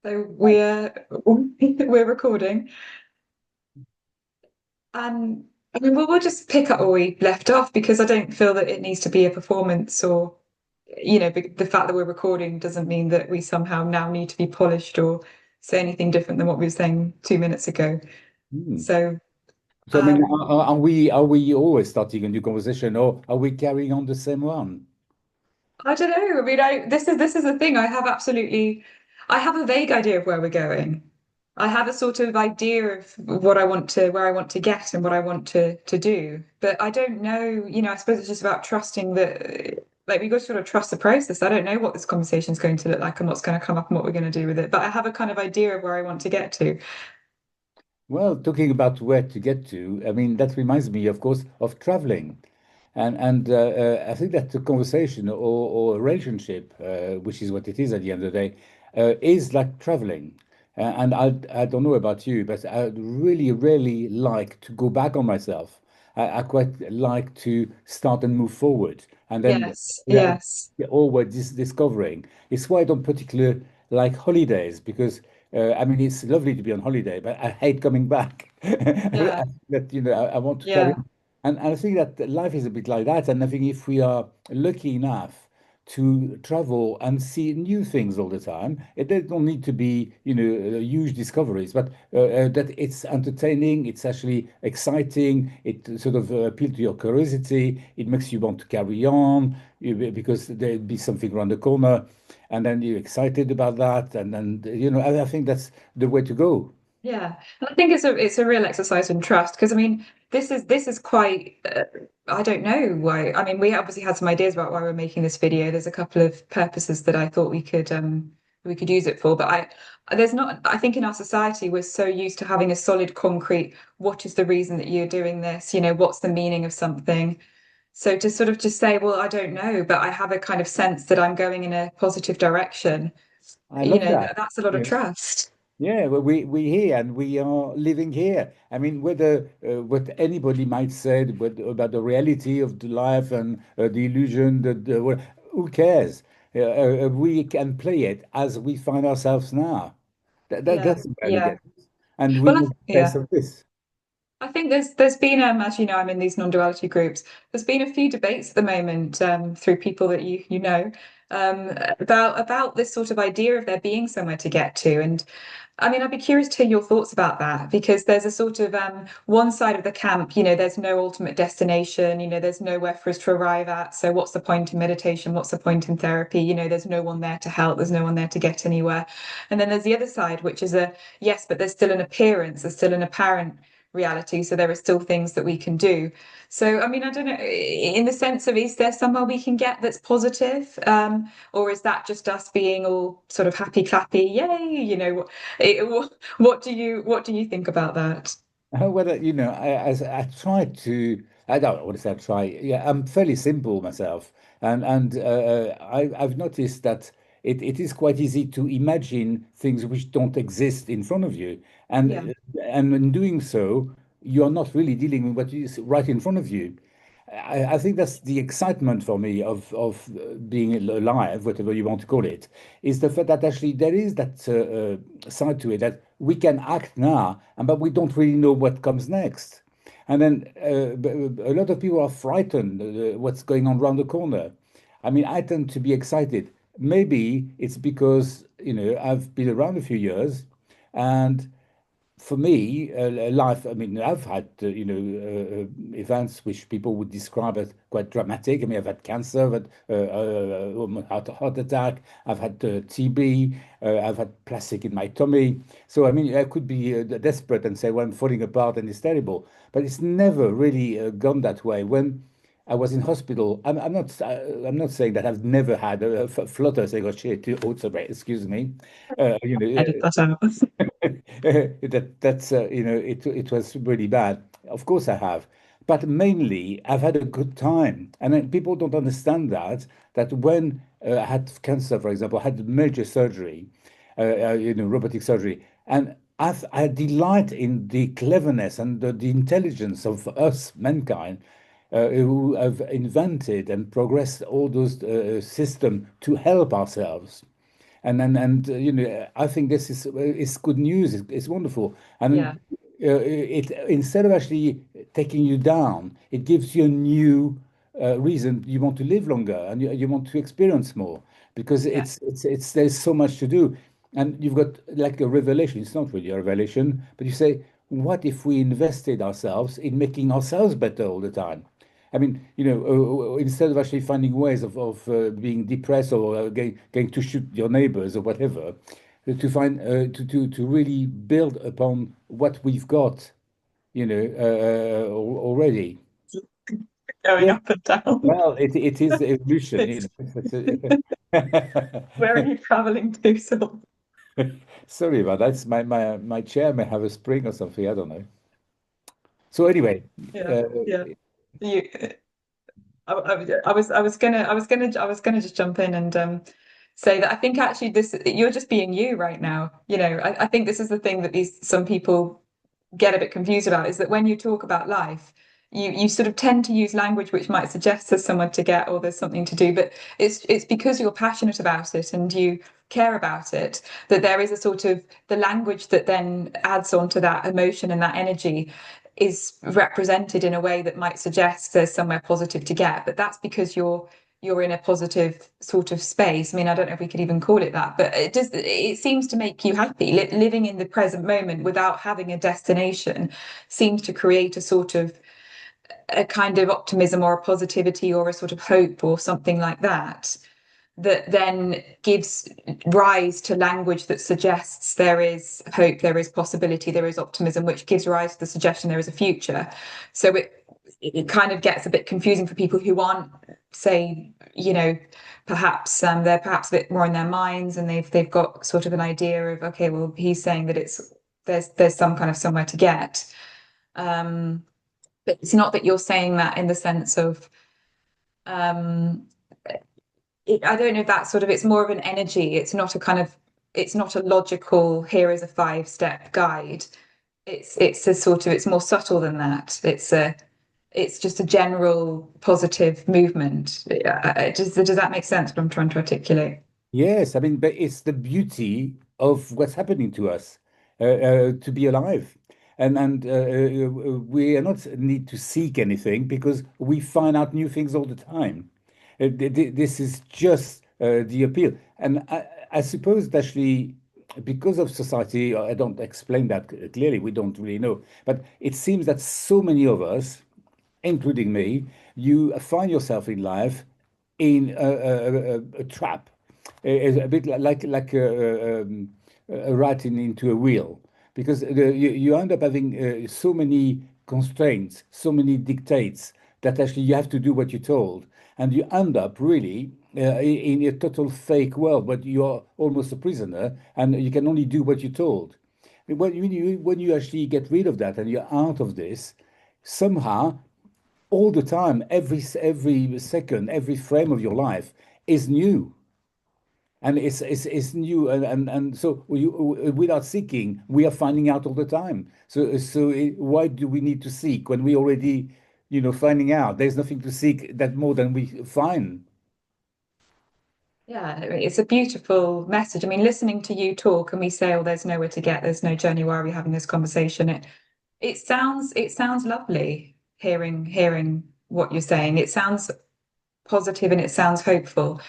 So we're we're recording, and I mean we'll just pick up where we left off because I don't feel that it needs to be a performance or the fact that we're recording doesn't mean that we somehow now need to be polished or say anything different than what we were saying 2 minutes ago. Hmm. So So, I mean, um are we always starting a new conversation, or are we carrying on the same one? I don't know. I mean, this is the thing. I have a vague idea of where we're going. I have a sort of idea of what I want to, where I want to get and what I want to do. But I don't know, I suppose it's just about trusting that, like, we got to sort of trust the process. I don't know what this conversation is going to look like and what's going to come up and what we're going to do with it. But I have a kind of idea of where I want to get to. Well, talking about where to get to, I mean, that reminds me, of course, of traveling. And I think that the conversation or a relationship, which is what it is at the end of the day, is like traveling. And I don't know about you, but I really, really like to go back on myself. I quite like to start and move forward. And then Yes, yeah, yes, always discovering. It's why I don't particularly like holidays because I mean, it's lovely to be on holiday, but I hate coming back. yeah, That I want to carry yeah, on. And I think that life is a bit like that. And I think if we are lucky enough to travel and see new things all the time, they don't need to be, huge discoveries, but that it's entertaining, it's actually exciting, it sort of appeals to your curiosity, it makes you want to carry on because there'd be something around the corner, and then you're excited about that, and then I think that's the way to go. yeah. And I think it's a real exercise in trust because I mean this is quite I don't know why. I mean we obviously had some ideas about why we're making this video. There's a couple of purposes that I thought we could use it for, but there's not. I think in our society we're so used to having a solid concrete. What is the reason that you're doing this? What's the meaning of something? So to sort of just say, well, I don't know, but I have a kind of sense that I'm going in a positive direction. I love that. That's a lot of Yeah. trust. Yeah, well, we here and we are living here. I mean, whether what anybody might say about the reality of the life and the illusion, who cares? We can play it as we find ourselves now. Yeah, That's the way I look at yeah. it. And we Well, make the best yeah. of this. I think there's been as you know, I'm in these non-duality groups. There's been a few debates at the moment through people that you know about this sort of idea of there being somewhere to get to. And I mean, I'd be curious to hear your thoughts about that because there's a sort of one side of the camp, there's no ultimate destination, there's nowhere for us to arrive at. So what's the point in meditation? What's the point in therapy? There's no one there to help, there's no one there to get anywhere. And then there's the other side, which is a yes, but there's still an appearance, there's still an apparent reality. So there are still things that we can do. So, I mean, I don't know, in the sense of, is there somewhere we can get that's positive? Or is that just us being all sort of happy clappy, yay, what do you think about that? Well, I try to. I don't want to say I try. Yeah, I'm fairly simple myself, and I've noticed that it is quite easy to imagine things which don't exist in front of you, Yeah, and in doing so, you are not really dealing with what is right in front of you. I think that's the excitement for me of being alive, whatever you want to call it, is the fact that actually there is that side to it that we can act now, but we don't really know what comes next. And then a lot of people are frightened what's going on around the corner. I mean, I tend to be excited. Maybe it's because, I've been around a few years, and for me, life, I mean, I've had, events which people would describe as quite dramatic. I mean, I've had cancer, I've had heart attack, I've had TB, I've had plastic in my tummy. So, I mean, I could be desperate and say, well, I'm falling apart and it's terrible. But it's never really gone that way. When I was in hospital, I'm not saying that I've never had a flutter saying, oh, shit, oh, sorry, excuse me. edit that out. It was really bad. Of course I have, but mainly I've had a good time, and then people don't understand that when I had cancer, for example, I had major surgery, robotic surgery, and I delight in the cleverness and the intelligence of us mankind. Who have invented and progressed all those systems to help ourselves. I think this is good news. It's wonderful, Yeah, and it instead of actually taking you down, it gives you a new reason you want to live longer and you want to experience more because yeah, it's there's so much to do, and you've got like a revelation. It's not really a revelation, but you say, what if we invested ourselves in making ourselves better all the time? I mean, instead of actually finding ways of being depressed or going to shoot your neighbors or whatever, to find to really build upon what we've got, already. going Yeah, up and down. well, it is evolution, It's It's where are you traveling to? So Sorry about that. My chair may have a spring or something. I don't know. So anyway, yeah, uh, yeah. You, I was gonna just jump in and say that I think actually this you're just being you right now. I think this is the thing that these some people get a bit confused about is that when you talk about life, you sort of tend to use language which might suggest there's someone to get or there's something to do, but it's because you're passionate about it and you care about it that there is a sort of the language that then adds on to that emotion and that energy is represented in a way that might suggest there's somewhere positive to get, but that's because you're in a positive sort of space. I mean, I don't know if we could even call it that, but it seems to make you happy. Living in the present moment without having a destination seems to create a sort of a kind of optimism or a positivity or a sort of hope or something like that, that then gives rise to language that suggests there is hope, there is possibility, there is optimism, which gives rise to the suggestion there is a future. So it kind of gets a bit confusing for people who aren't, say, perhaps they're perhaps a bit more in their minds and they've got sort of an idea of, okay, well, he's saying that there's some kind of somewhere to get. Um, but it's not that you're saying that in the sense of um, I don't know if that's sort of it's more of an energy. It's not a kind of it's not a logical, here is a 5-step guide. It's a sort of it's more subtle than that. It's just a general positive movement. Does that make sense what I'm trying to articulate? yes, I mean, but it's the beauty of what's happening to us to be alive, and we are not need to seek anything because we find out new things all the time. This is just the appeal, and I suppose that actually because of society, I don't explain that clearly. We don't really know, but it seems that so many of us, including me, you find yourself in life in a trap. It's a bit like a rat into a wheel, because you end up having so many constraints, so many dictates that actually you have to do what you're told, and you end up really in a total fake world, but you are almost a prisoner, and you can only do what you're told. When you actually get rid of that and you're out of this, somehow all the time, every second, every frame of your life is new, and it's new, and so without seeking, we are finding out all the time. Why do we need to seek when we already, finding out? There's nothing to seek that more than we find. Yeah, it's a beautiful message. I mean, listening to you talk and we say, oh, there's nowhere to get, there's no journey. Why are we having this conversation? It sounds lovely hearing what you're saying. It sounds positive and it sounds hopeful.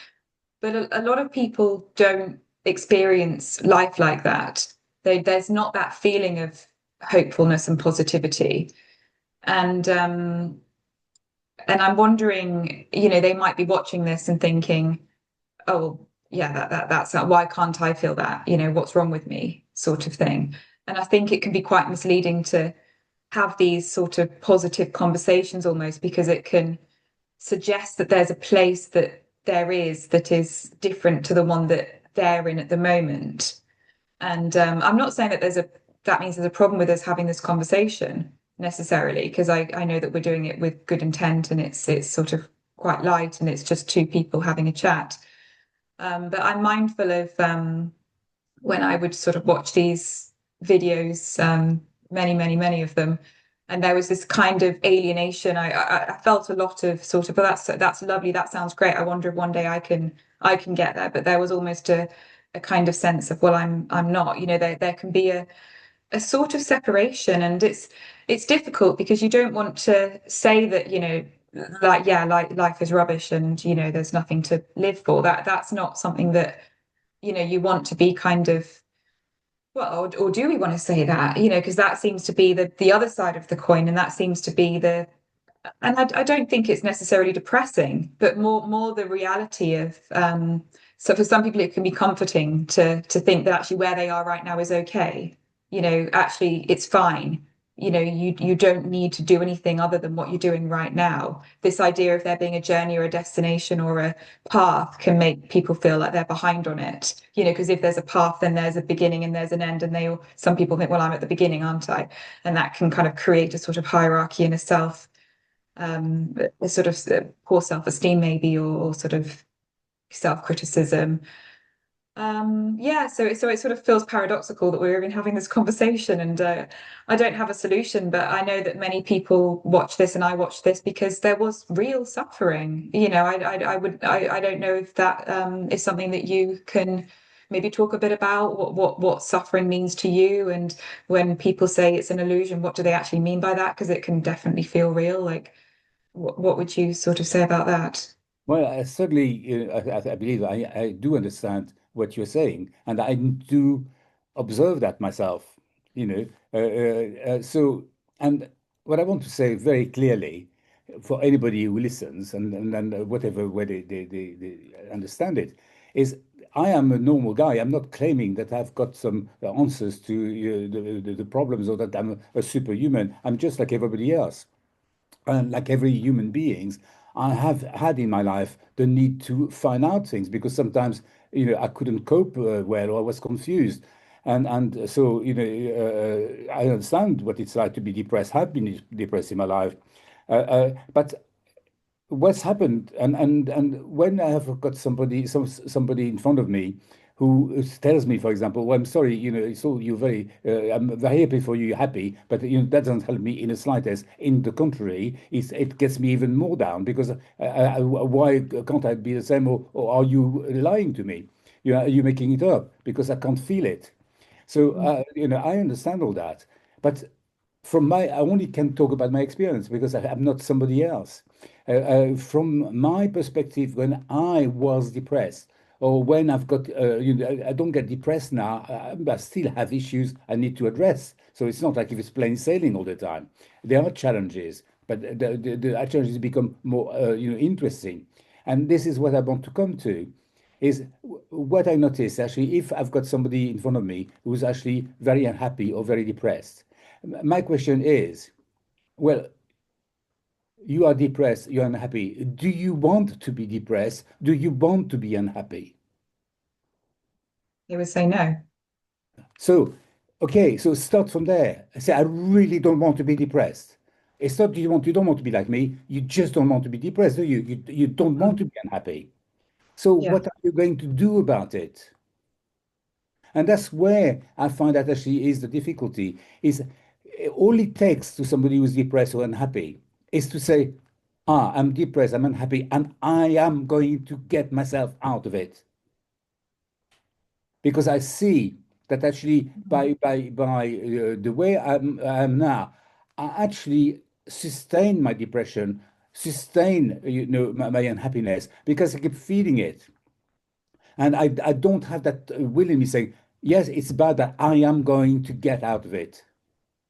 But a lot of people don't experience life like that. There's not that feeling of hopefulness and positivity. And and I'm wondering, they might be watching this and thinking, oh, yeah, that's why can't I feel that? What's wrong with me, sort of thing. And I think it can be quite misleading to have these sort of positive conversations almost because it can suggest that there's a place that is different to the one that they're in at the moment. And I'm not saying that means there's a problem with us having this conversation necessarily, because I know that we're doing it with good intent and it's sort of quite light and it's just two people having a chat. But I'm mindful of when I would sort of watch these videos, many, many, many of them, and there was this kind of alienation. I felt a lot of sort of, but that's lovely. That sounds great. I wonder if one day I can get there. But there was almost a kind of sense of, well, I'm not, there can be a sort of separation, and it's difficult because you don't want to say that, like, yeah, like life is rubbish and, there's nothing to live for. That's not something that, you want to be kind of, well, or do we want to say that, because that seems to be the other side of the coin, and that seems to be and I don't think it's necessarily depressing, but more the reality of, so for some people it can be comforting to think that actually where they are right now is okay. Actually it's fine. You don't need to do anything other than what you're doing right now. This idea of there being a journey or a destination or a path can make people feel like they're behind on it. Because if there's a path, then there's a beginning and there's an end, and some people think, well, I'm at the beginning, aren't I? And that can kind of create a sort of hierarchy and a sort of poor self-esteem maybe, or sort of self-criticism. Yeah, so it sort of feels paradoxical that we're even having this conversation, and I don't have a solution, but I know that many people watch this, and I watch this because there was real suffering. I don't know if that is something that you can maybe talk a bit about, what suffering means to you, and when people say it's an illusion, what do they actually mean by that? Because it can definitely feel real. Like, what would you sort of say about that? Well, I certainly, I believe I do understand what you're saying, and I do observe that myself, you know. So, and what I want to say very clearly for anybody who listens and whatever way they understand it, is I am a normal guy. I'm not claiming that I've got some answers to the problems, or that I'm a superhuman. I'm just like everybody else. And like every human beings, I have had in my life the need to find out things, because sometimes, I couldn't cope well, or I was confused. And so, I understand what it's like to be depressed, have been depressed in my life. But what's happened, and when I have got somebody in front of me who tells me, for example, well, I'm sorry, so you're I'm very happy for you, you're happy, but that doesn't help me in the slightest. In the contrary, it gets me even more down, because why can't I be the same, or are you lying to me? Are you making it up because I can't feel it? So I understand all that, but I only can talk about my experience, because I'm not somebody else. From my perspective, when I was depressed, or when I've got, I don't get depressed now. I still have issues I need to address. So it's not like if it's plain sailing all the time. There are challenges, but the challenges become more, interesting. And this is what I want to come to. Is what I notice, actually, if I've got somebody in front of me who's actually very unhappy or very depressed. My question is, well, you are depressed, you're unhappy. Do you want to be depressed? Do you want to be unhappy? They would say no. So, okay, so start from there. Say, I really don't want to be depressed. It's not you don't want to be like me. You just don't want to be depressed, do you? You don't want Mm. to be unhappy. So Yeah. what are you going to do about it? And that's where I find that actually is the difficulty. Is all it takes to somebody who's depressed or unhappy is to say, I'm depressed, I'm unhappy, and I am going to get myself out of it. Because I see that actually by the way I'm now, I actually sustain my depression, sustain my unhappiness, because I keep feeding it. And I don't have that will in me saying, yes, it's bad, but I am going to get out of it.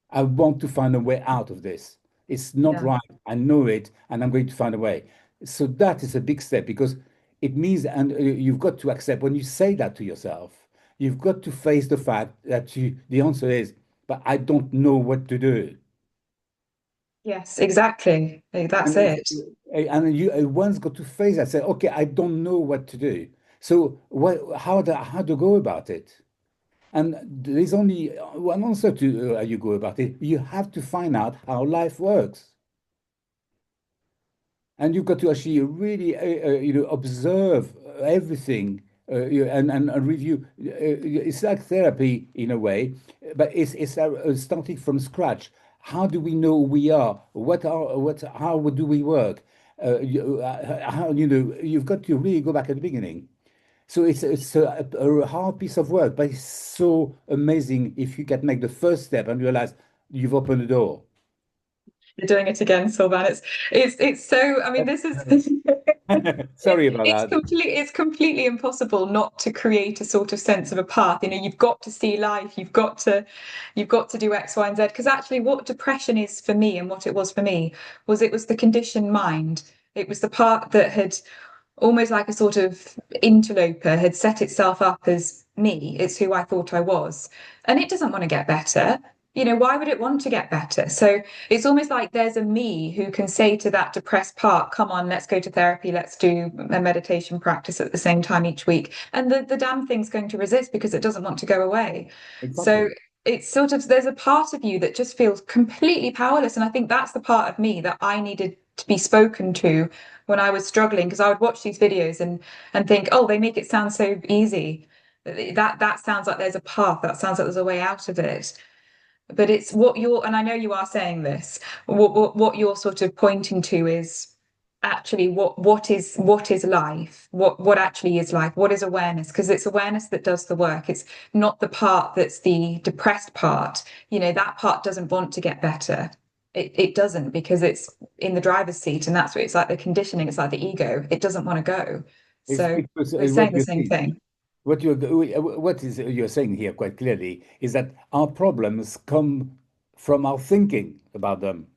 I want to find a way out of this. It's not Yeah. right. I know it, and I'm going to find a way. So that is a big step, because it means, and you've got to accept when you say that to yourself, you've got to face the fact that the answer is, but I don't know what to do. Yes, exactly. That's And it. and you once got to face that, say, okay, I don't know what to do. So how to go about it? And there's only one answer to how you go about it. You have to find out how life works. And you've got to actually really, observe everything, and review. It's like therapy in a way, but it's starting from scratch. How do we know who we are? How do we work? How, you've got to really go back at the beginning. So it's a hard piece of work, but it's so amazing if you can make the first step and realize you've opened the door. You're doing it again, Sylvan. It's so. I mean, this is Sorry about that. it's completely impossible not to create a sort of sense of a path. You know, you've got to see life. You've got to do X, Y, and Z. Because actually, what depression is for me and what it was for me was it was the conditioned mind. It was the part that had almost like a sort of interloper had set itself up as me. It's who I thought I was. And it doesn't want to get better. You know, why would it want to get better? So it's almost like there's a me who can say to that depressed part, come on, let's go to therapy, let's do a meditation practice at the same time each week. And the damn thing's going to resist because it doesn't want to go away. So Exactly. it's sort of, there's a part of you that just feels completely powerless. And I think that's the part of me that I needed to be spoken to when I was struggling, because I would watch these videos and think, oh, they make it sound so easy. That sounds like there's a path. That sounds like there's a way out of it. But it's what you're, and I know you are saying this, what you're sort of pointing to is actually what is life? What actually is life? What is awareness? Because it's awareness that does the work. It's not the part that's the depressed part. You know, that part doesn't want to get better. It doesn't, because it's in the driver's seat, and that's what it's like, the conditioning, it's like the ego. It doesn't want to go. It's So because we're what saying the you same see, thing. what you're saying here quite clearly is that our problems come from our thinking about them.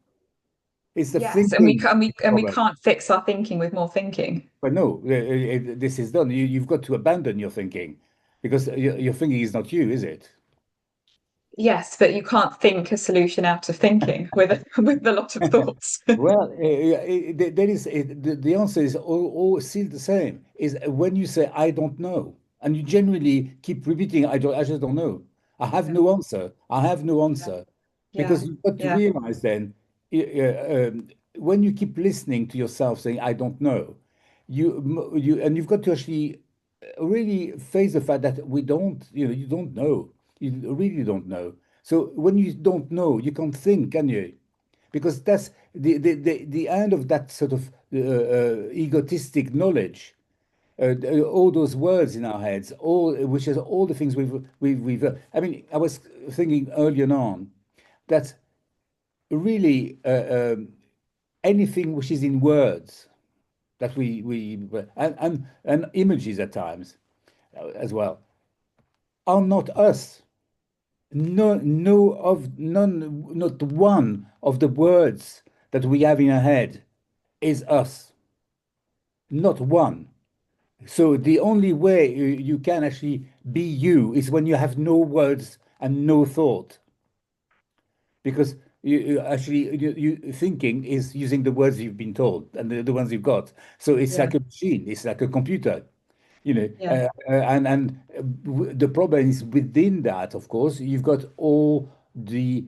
It's the Yes, and we thinking can we problem. can't fix our thinking with more thinking. But no, this is done. You've got to abandon your thinking because your thinking is not you, is it? Yes, but you can't think a solution out of thinking with with a lot of thoughts. Well, there is the answer is all still the same. Is when you say I don't know, and you generally keep repeating I just don't know. I have Yeah, no answer. I have no yeah, answer, yeah, because you've got to yeah, realize then, when you keep listening to yourself saying I don't know, and you've got to actually really face the fact that we don't, you don't know. You really don't know. So when you don't know, you can't think, can you? Because that's the end of that sort of egotistic knowledge. All those words in our heads, all which is all the things we've. I mean, I was thinking earlier on that really anything which is in words that we and images at times as well are not us. No, not one of the words that we have in our head is us. Not one. So the only way you can actually be you is when you have no words and no thought, because actually you thinking is using the words you've been told and the ones you've got. So it's yeah, like a machine. It's like a computer. yeah. The problem is within that, of course, you've got all the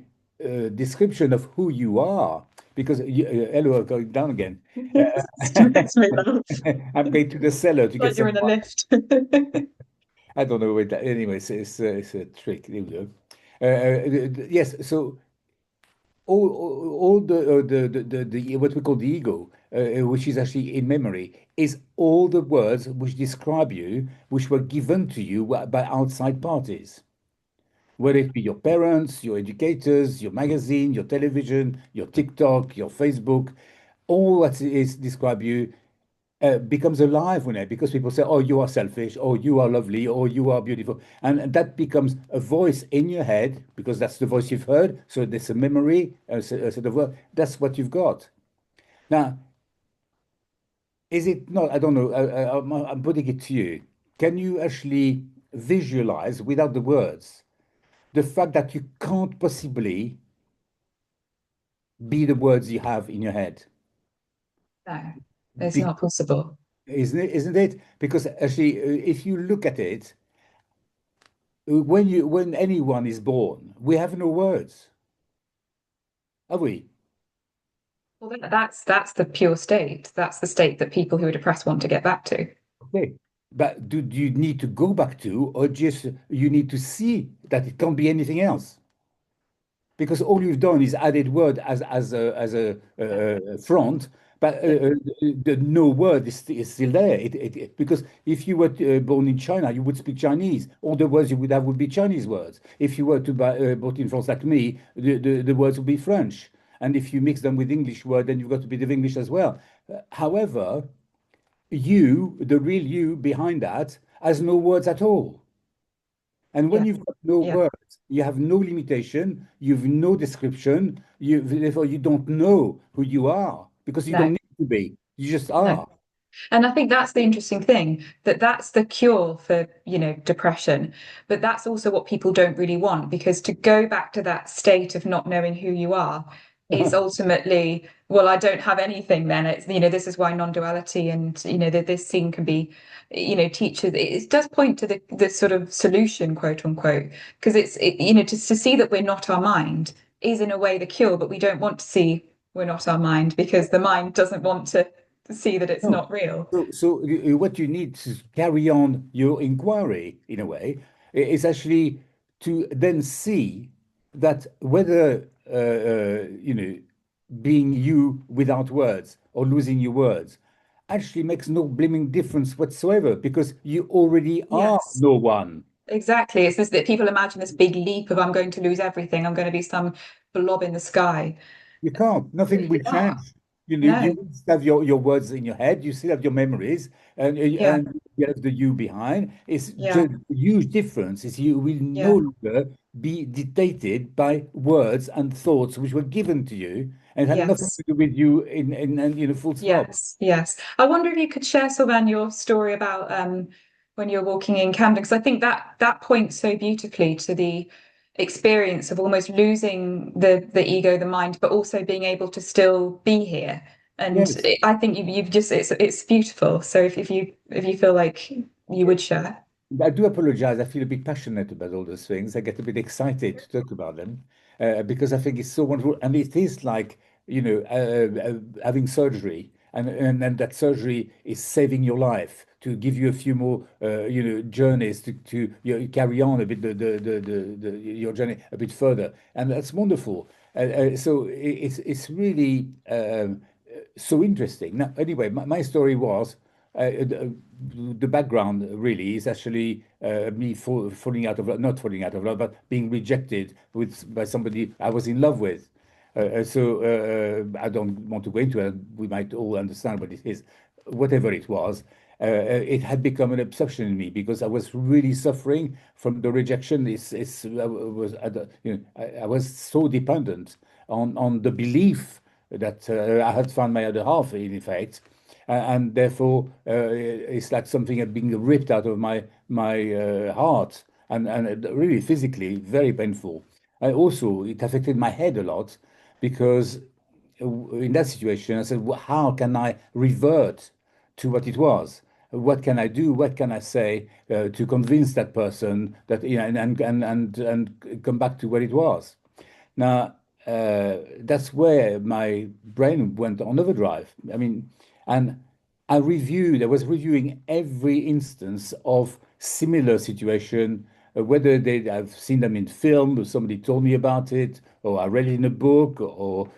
description of who you are, because hello, going down again. Stress me laugh. I'm going to the cellar to get Like you're some in a water. lift. I don't know what that. Anyway, it's a trick. There we go. Yes, so all the what we call the ego, which is actually in memory, is all the words which describe you, which were given to you by outside parties, whether it be your parents, your educators, your magazine, your television, your TikTok, your Facebook. All what is describe you becomes alive when it, because people say, "Oh, you are selfish," or "You are lovely," or "You are beautiful," and that becomes a voice in your head because that's the voice you've heard. So there's a memory, a sort of word. That's what you've got. Now, is it not? I don't know. I'm putting it to you. Can you actually visualize without the words the fact that you can't possibly be the words you have in your head? No, it's Be, not possible. isn't it? Isn't it? Because actually, if you look at it, when anyone is born, we have no words, have we? Well, that's the pure state. That's the state that people who are depressed want to get back to. Okay. But do you need to go back to, or just you need to see that it can't be anything else? Because all you've done is added word as a Yeah, front, but the no word is still there. Because if you were born in China, you would speak Chinese. All the words you would have would be Chinese words. If you were to born in France like me, the words would be French. And if you mix them with English word, then you've got a bit of English as well. However, you, the real you behind that, has no words at all. And when Yeah. you've got no Yeah. words, you have no limitation, you've no description, therefore you don't know who you are because you don't No, need to be. You just no. are. And I think that's the interesting thing, that that's the cure for, depression. But that's also what people don't really want, because to go back to that state of not knowing who you are is ultimately, well, I don't have anything then. It's, this is why non-duality and, that this scene can be, teachers, it does point to the sort of solution, quote unquote, because to see that we're not our mind is in a way the cure, but we don't want to see we're not our mind because the mind doesn't want to see that it's No. not real. So what you need to carry on your inquiry in a way is actually to then see that whether being you without words or losing your words actually makes no blaming difference whatsoever because you already are Yes, no one. exactly. It's this that people imagine this big leap of I'm going to lose everything. I'm going to be some blob in the sky. You can't. Nothing will You're not. change. You No. still have your words in your head. You still have your memories, Yeah. and you have the you behind. It's Yeah. just a huge difference. Is you will no Yeah. longer be dictated by words and thoughts which were given to you and had nothing Yes. to do with you in full stop. Yes. Yes. I wonder if you could share, Sylvain, your story about when you're walking in Camden, because I think that points so beautifully to the experience of almost losing the ego, the mind, but also being able to still be here. And Yes. I think you've just it's beautiful. So if you feel like you would share. I do apologize. I feel a bit passionate about all those things. I get a bit excited to talk about them because I think it's so wonderful. And it is like, having surgery, and that surgery is saving your life to give you a few more, journeys to carry on a bit your journey a bit further. And that's wonderful. So it's really so interesting. Now, anyway, my story was. The background really is actually me falling out of love, not falling out of love, but being rejected by somebody I was in love with. I don't want to go into it. We might all understand what it is. Whatever it was, it had become an obsession in me because I was really suffering from the rejection. I was, I was so dependent on the belief that I had found my other half, in effect, and therefore it's like something had been ripped out of my heart, and really physically very painful. And also, it affected my head a lot because in that situation, I said, well, how can I revert to what it was? What can I do? What can I say to convince that person that and come back to what it was? Now, that's where my brain went on overdrive. I mean, and I was reviewing every instance of similar situation, whether I've seen them in film, or somebody told me about it, or I read it in a book, or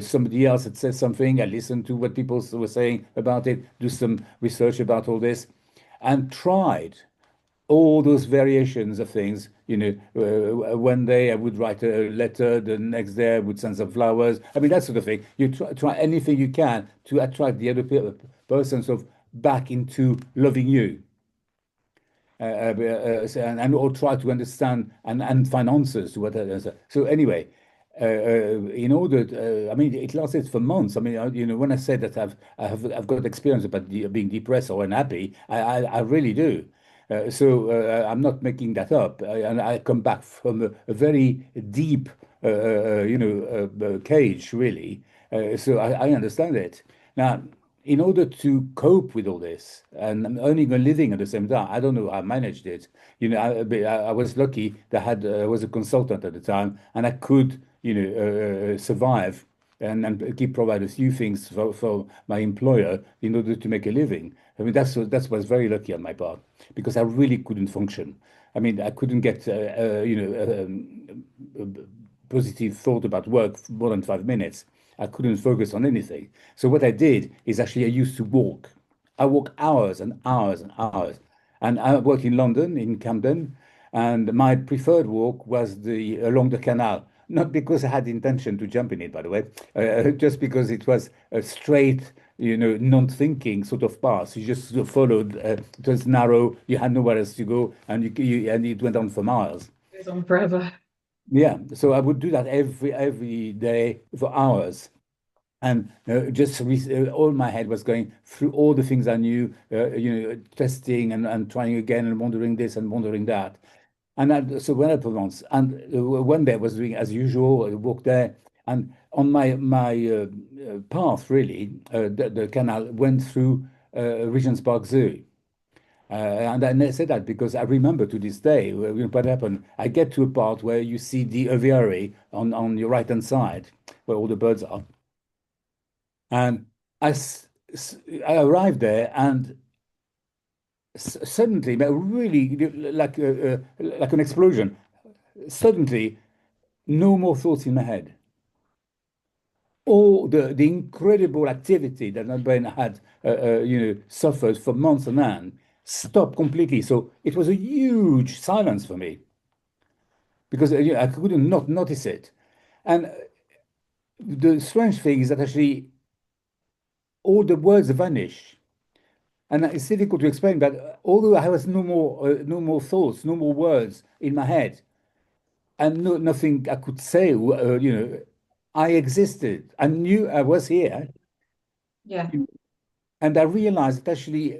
somebody else had said something. I listened to what people were saying about it, do some research about all this, and tried all those variations of things. One day I would write a letter, the next day I would send some flowers. I mean, that sort of thing. You try anything you can to attract the other person sort of back into loving you. And or try to understand and find answers to what others. So anyway, in order, I mean, it lasted for months. I mean, when I said that I've got experience about being depressed or unhappy, I really do. I'm not making that up. And I come back from a very deep, cage, really. I understand it. Now, in order to cope with all this, and I'm earning a living at the same time, I don't know how I managed it. I was lucky that I was a consultant at the time, and I could, survive and keep provide a few things for my employer in order to make a living. I mean, that was very lucky on my part because I really couldn't function. I mean, I couldn't get, positive thought about work for more than 5 minutes. I couldn't focus on anything. So what I did is actually I used to walk. I walk hours and hours and hours. And I work in London, in Camden, and my preferred walk was the along the canal. Not because I had the intention to jump in it, by the way, just because it was a straight, non-thinking sort of path. You just sort of followed. It was narrow. You had nowhere else to go, and and it went on for miles. Goes on forever. Yeah, so I would do that every day for hours, and all my head was going through all the things I knew, testing and trying again and wondering this and wondering that. And so when I Provence, and one day I was doing as usual, I walked there, and on my path, really, the canal went through Regent's Park Zoo. And I say that because I remember to this day what happened. I get to a part where you see the aviary on your right hand side, where all the birds are, and I arrived there, and suddenly, but really like an explosion. Suddenly, no more thoughts in my head. All the incredible activity that my brain had, suffered for months on end, stopped completely. So it was a huge silence for me because I couldn't not notice it. And the strange thing is that actually all the words vanish. And it's difficult to explain, but although I was no more thoughts, no more words in my head, and nothing I could say, I existed. I knew I was here. Yeah, And I realized that actually,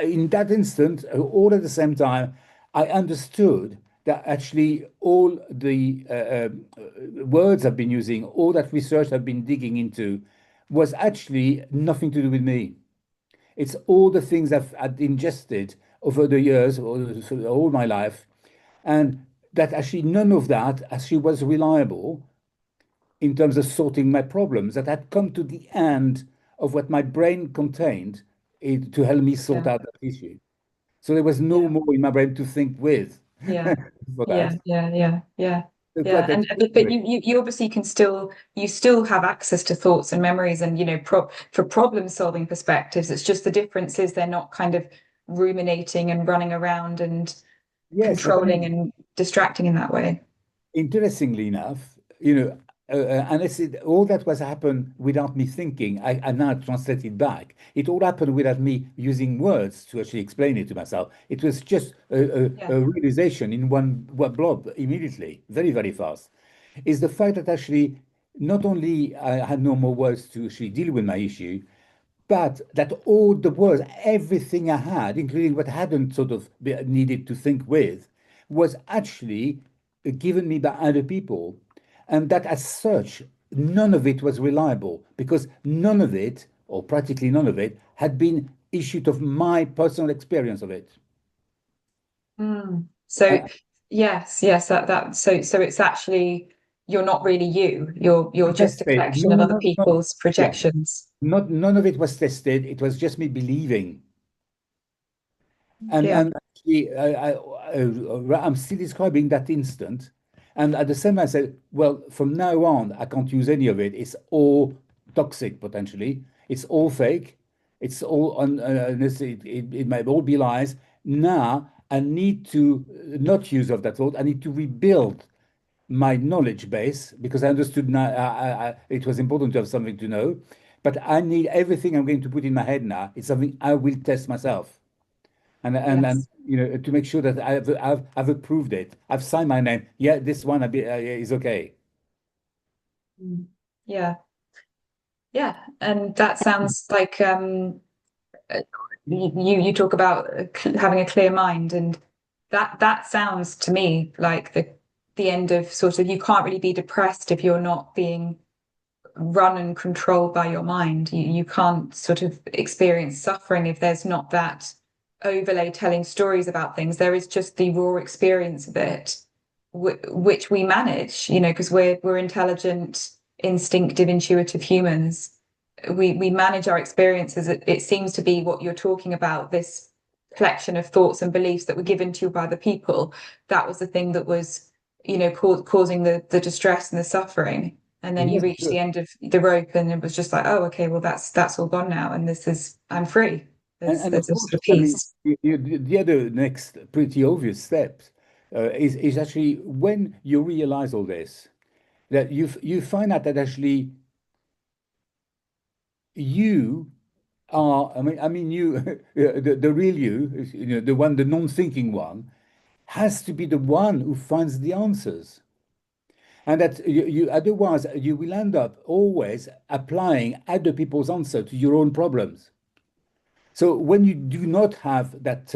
in that instant, all at the same time, I understood that actually all the words I've been using, all that research I've been digging into, was actually nothing to do with me. It's all the things I've had ingested over the years, all my life, and that actually none of that actually was reliable in terms of sorting my problems, that had come to the end of what my brain contained to help me sort yeah, out that issue. So there was no yeah, more in my brain to think with yeah, for yeah, that. yeah, yeah, yeah. So Yeah, quite and but extraordinary. you obviously can still you still have access to thoughts and memories and for problem solving perspectives. It's just the difference is they're not kind of ruminating and running around and Yes, but I controlling mean, and distracting in that way. interestingly enough, and I said all that was happened without me thinking. I now translate it back. It all happened without me using words to actually explain it to myself. It was just Yeah, a realization in one blob immediately, very, very fast. Is the fact that actually not only I had no more words to actually deal with my issue, but that all the words, everything I had, including what I hadn't sort of needed to think with, was actually given me by other people. And that as such, none of it was reliable because none of it, or practically none of it, had been issued of my personal experience of it. mm. So I, yes, so it's actually you're not really you. You're just a tested. collection of other No. people's Yeah, projections. none of it was tested. It was just me believing. And Yeah. actually, I'm still describing that instant. And at the same time, I said, well, from now on, I can't use any of it. It's all toxic potentially. It's all fake. It's all it might all be lies. Now I need to not use of that thought. I need to rebuild my knowledge base because I understood now it was important to have something to know. But I need everything I'm going to put in my head now. It's something I will test myself and Yes. to make sure that I've approved it. I've signed my name. Yeah, this one is okay. Mm. Yeah. Yeah. And that sounds like you talk about having a clear mind, and that sounds to me like the end of sort of you can't really be depressed if you're not being run and controlled by your mind. You can't sort of experience suffering if there's not that overlay telling stories about things. There is just the raw experience of it, which we manage, because we're intelligent, instinctive, intuitive humans. We manage our experiences. It seems to be what you're talking about, this collection of thoughts and beliefs that were given to you by the people. That was the thing that was, causing the distress and the suffering. and then you Yes, reach sure. the end of the rope, and it was just like, oh, okay, well that's all gone now, and this is I'm free. And of There's a course, sort of I mean, peace. the other next pretty obvious step is actually when you realize all this, that you find out that actually you are, I mean, you, the real you, the one, the non-thinking one, has to be the one who finds the answers. And that you otherwise you will end up always applying other people's answer to your own problems. So when you do not have that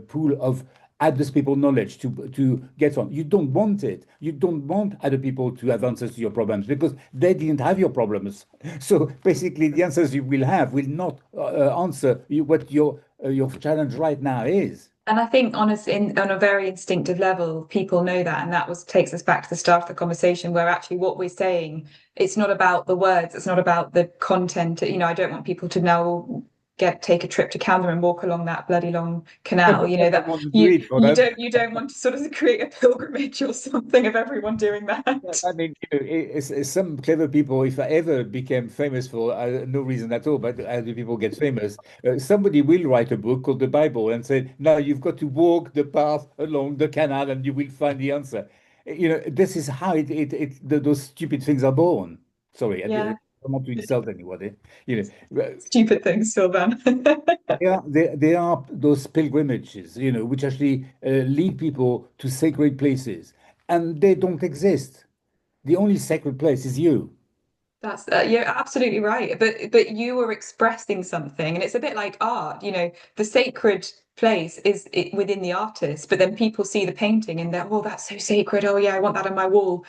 pool of others people knowledge to get on, you don't want it. You don't want other people to have answers to your problems because they didn't have your problems. So basically, the answers you will have will not answer what your challenge right now is. And I think on a very instinctive level, people know that. And that was takes us back to the start of the conversation where actually what we're saying, it's not about the words, it's not about the content. I don't want people to now take a trip to Camden and walk along that bloody long canal. I don't That want to do you it for you them. don't want to sort of create a pilgrimage or something of everyone doing Yeah, that. I mean, it's some clever people. If I ever became famous for no reason at all, but as people get famous, somebody will write a book called the Bible and say, "Now you've got to walk the path along the canal, and you will find the answer." This is how those stupid things are born. Sorry, I Yeah, don't want to insult anybody. stupid things, Sylvan. They are those pilgrimages, which actually lead people to sacred places, and they don't exist. The only sacred place is you. That's you're absolutely right. But you were expressing something, and it's a bit like art. The sacred place is within the artist, but then people see the painting and they're, oh, that's so sacred. Oh yeah, I want that on my wall.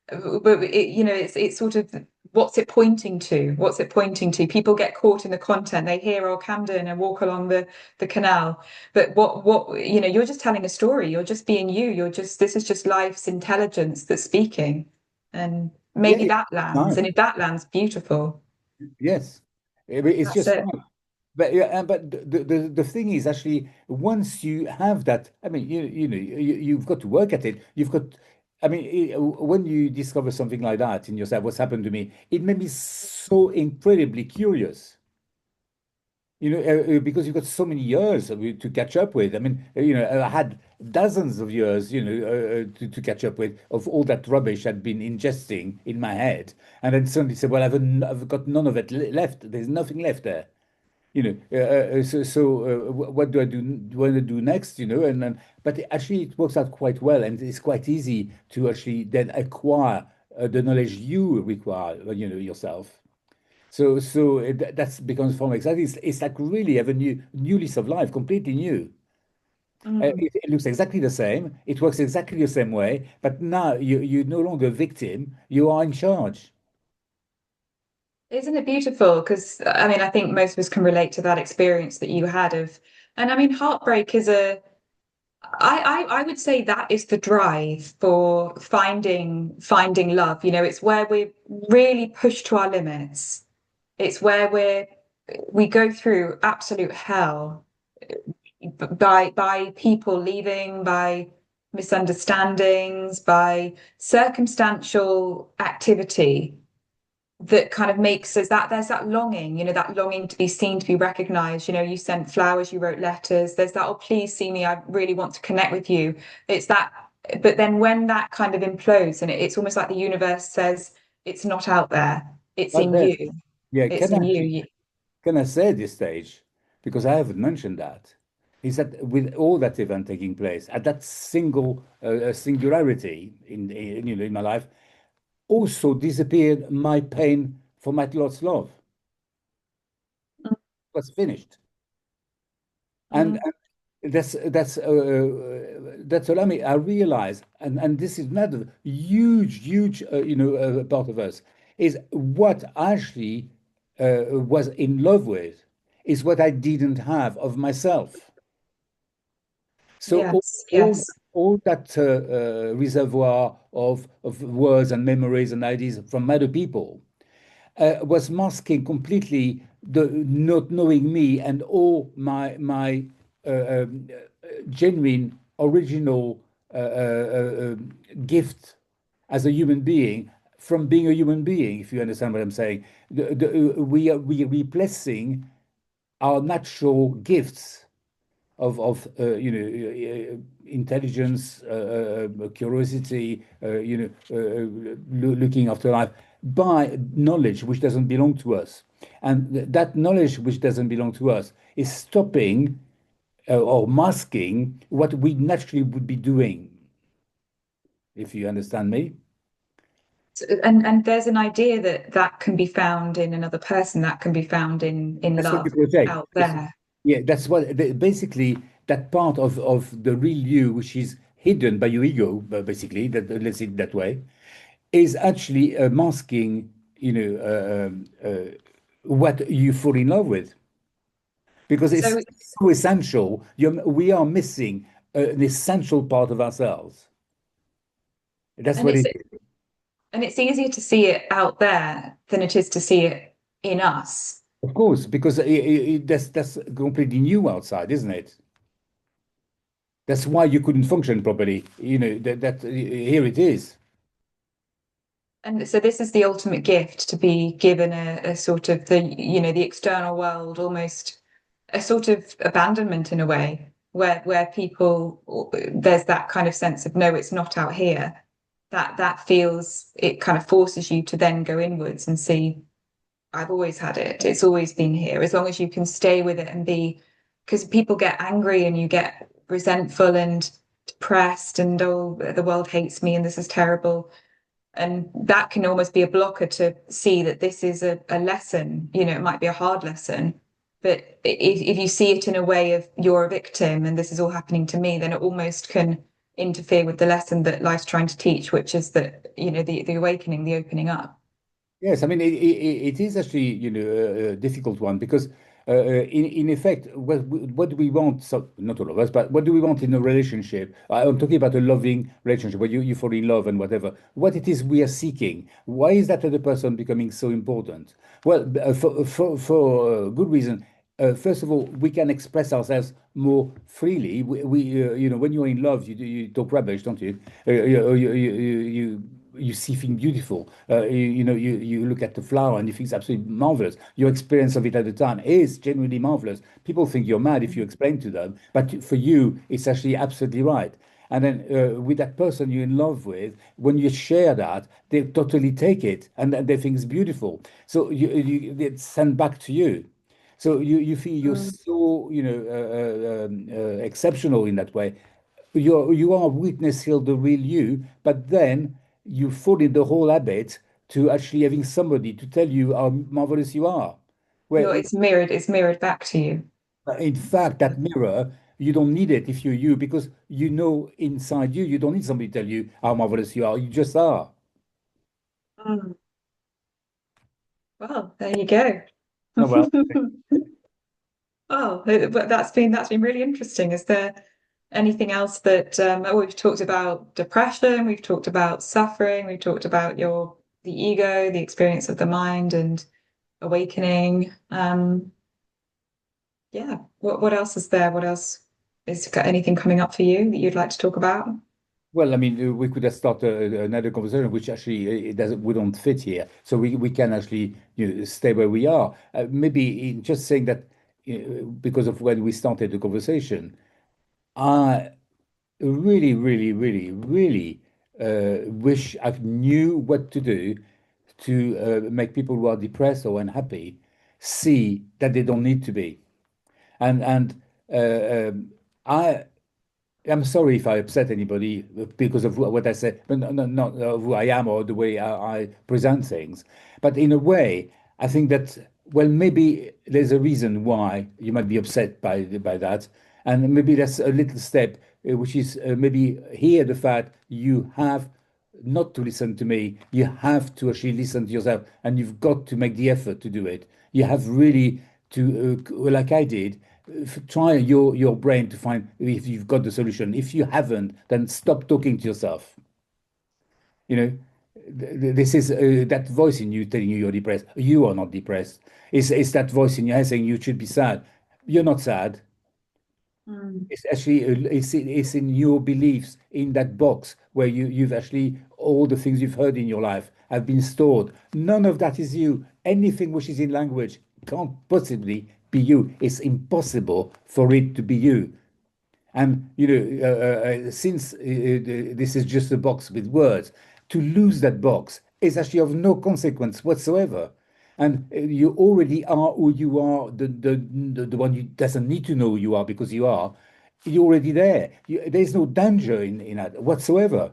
But it's sort of what's it pointing to? What's it pointing to? People get caught in the content. They hear, oh, Camden and walk along the canal. But you're just telling a story. You're just being you. This is just life's intelligence that's speaking. And Yeah, maybe it's that lands. nice. And if that lands, beautiful. Yes. It's That's just it. fun. But yeah, but the thing is actually once you have that, I mean, you've got to work at it. You've got, I mean, when you discover something like that in yourself, what's happened to me, it made me so incredibly curious. Because you've got so many years to catch up with. I mean, I had dozens of years, to catch up with of all that rubbish I'd been ingesting in my head, and then suddenly said, "Well, I've got none of it left. There's nothing left there." What do I do? What do I do next? But actually, it works out quite well, and it's quite easy to actually then acquire the knowledge you require, yourself. That's becomes far more exciting. It's like really have a new lease of life, completely new. Mm. It looks exactly the same. It works exactly the same way. But now you're no longer a victim. You are in charge. Isn't it beautiful? Because I mean, I think most of us can relate to that experience that you had and I mean, heartbreak is I would say that is the drive for finding love. It's where we're really pushed to our limits. It's where we go through absolute hell by people leaving, by misunderstandings, by circumstantial activity that kind of makes us that there's that longing, that longing to be seen, to be recognized. You sent flowers, you wrote letters. There's that, oh, please see me. I really want to connect with you. It's that, but then when that kind of implodes and it's almost like the universe says, it's not out there, it's But in then, you. yeah, It's in you. can I say at this stage, because I haven't mentioned that, is that with all that event taking place at that singularity in my life, also disappeared my pain for my lost love. It was finished. And, Mm, and that's what I mean. I realize, and this is another huge part of us, is what actually was in love with is what I didn't have of myself. So yes, all yes. all that reservoir of words and memories and ideas from other people was masking completely the not knowing me and all my genuine original gift as a human being from being a human being, if you understand what I'm saying. We are replacing our natural gifts of intelligence, curiosity, looking after life by knowledge which doesn't belong to us. And that knowledge which doesn't belong to us is stopping or masking what we naturally would be doing, if you understand me. And there's an idea that that can be found in another person, that can be found in That's what you love project. out there. Yeah, that's what basically that part of the real you, which is hidden by your ego, basically, that let's say it that way, is actually masking, what you fall in love with, because it's So so essential. We are missing an essential part of ourselves. That's and what it's it. and it's easier to see it out there than it is to see it in us. Of course, because that's completely new outside, isn't it? That's why you couldn't function properly. That here it is. And so this is the ultimate gift, to be given a sort of the external world, almost a sort of abandonment in a way, where people, there's that kind of sense of no, it's not out here. That feels, it kind of forces you to then go inwards and see, I've always had it. It's always been here. As long as you can stay with it and be, because people get angry and you get resentful and depressed and oh, the world hates me and this is terrible. And that can almost be a blocker to see that this is a lesson. It might be a hard lesson, but if you see it in a way of you're a victim and this is all happening to me, then it almost can interfere with the lesson that life's trying to teach, which is that, the awakening, the opening up. Yes, I mean it is actually a difficult one because in effect what do we want? So not all of us, but what do we want in a relationship? I'm talking about a loving relationship where you fall in love and whatever. What it is we are seeking? Why is that other person becoming so important? Well, for good reason. First of all, we can express ourselves more freely. When you're in love, you talk rubbish, don't you? You see things beautiful. You look at the flower and you think it's absolutely marvelous. Your experience of it at the time is genuinely marvelous. People think you're mad if you explain to them, but for you, it's actually absolutely right. And then with that person you're in love with, when you share that, they totally take it and they think it's beautiful. So it's sent back to you. So you feel you're Mm. so exceptional in that way. You are witnessing the real you, but then you fall in the whole habit to actually having somebody to tell you how marvelous you are. Where It's mirrored back to you. in fact that mirror you don't need it if you're you because you know inside you don't need somebody to tell you how marvelous you are. You just are. Mm. Well, there you go. Oh, well, Oh, but that's been really interesting. Is there anything else that we've talked about depression, we've talked about suffering, we've talked about the ego, the experience of the mind and awakening. Yeah. What else is there? What else is anything coming up for you that you'd like to talk about? well, I mean, we could have started another conversation, which actually it doesn't, we don't fit here. So we can actually stay where we are. Maybe in just saying that because of when we started the conversation, I really, really, really, really wish I knew what to do to make people who are depressed or unhappy see that they don't need to be. And I I'm sorry if I upset anybody because of what I said, but not who I am or the way I present things. But in a way, I think that, well, maybe there's a reason why you might be upset by that. And maybe that's a little step, which is maybe hear the fact you have not to listen to me. You have to actually listen to yourself, and you've got to make the effort to do it. You have really to, like I did, try your brain to find if you've got the solution. If you haven't, then stop talking to yourself. You know, this is that voice in you telling you you're depressed. You are not depressed. It's that voice in your head saying you should be sad. You're not sad. Mm. It's actually it's in your beliefs in that box where you've actually all the things you've heard in your life have been stored. None of that is you. Anything which is in language can't possibly be you. It's impossible for it to be you. And since this is just a box with words, to lose that box is actually of no consequence whatsoever. And you already are who you are. The one who doesn't need to know who you are because you are. You're already there. There's no danger in that whatsoever.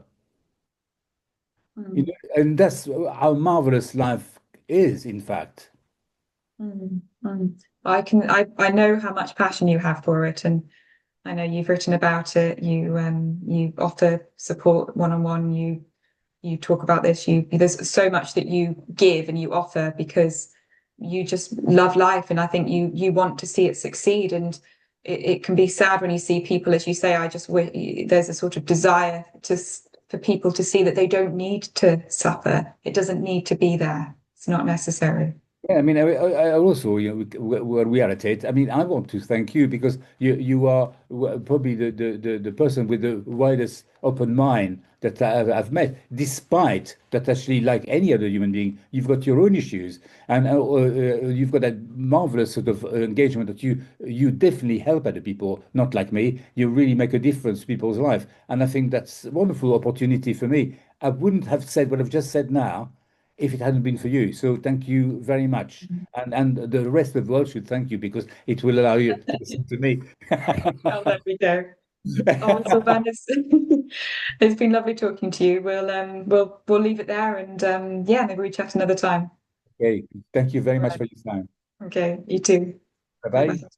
Mm, And that's how marvelous life is, in fact. mm. I know how much passion you have for it, and I know you've written about it. You offer support one-on-one. You talk about this. There's so much that you give and you offer because you just love life, and I think you want to see it succeed. And it can be sad when you see people, as you say. I just there's a sort of desire for people to see that they don't need to suffer. It doesn't need to be there. It's not necessary. Yeah, I mean, I also, where we are at it, I mean, I want to thank you because you are probably the person with the widest open mind that I've met, despite that actually, like any other human being, you've got your own issues and you've got that marvelous sort of engagement that you definitely help other people, not like me. You really make a difference to people's life. And I think that's a wonderful opportunity for me. I wouldn't have said what I've just said now if it hadn't been for you. So thank you very much. And the rest of the world should thank you because it will allow you to listen to me. Oh, there we go. Oh, well, Sylvain, it's been lovely talking to you. We'll leave it there, and yeah, maybe we chat another time. Okay. Thank you very All much right. for your time. Okay, you too. Bye Bye bye. bye.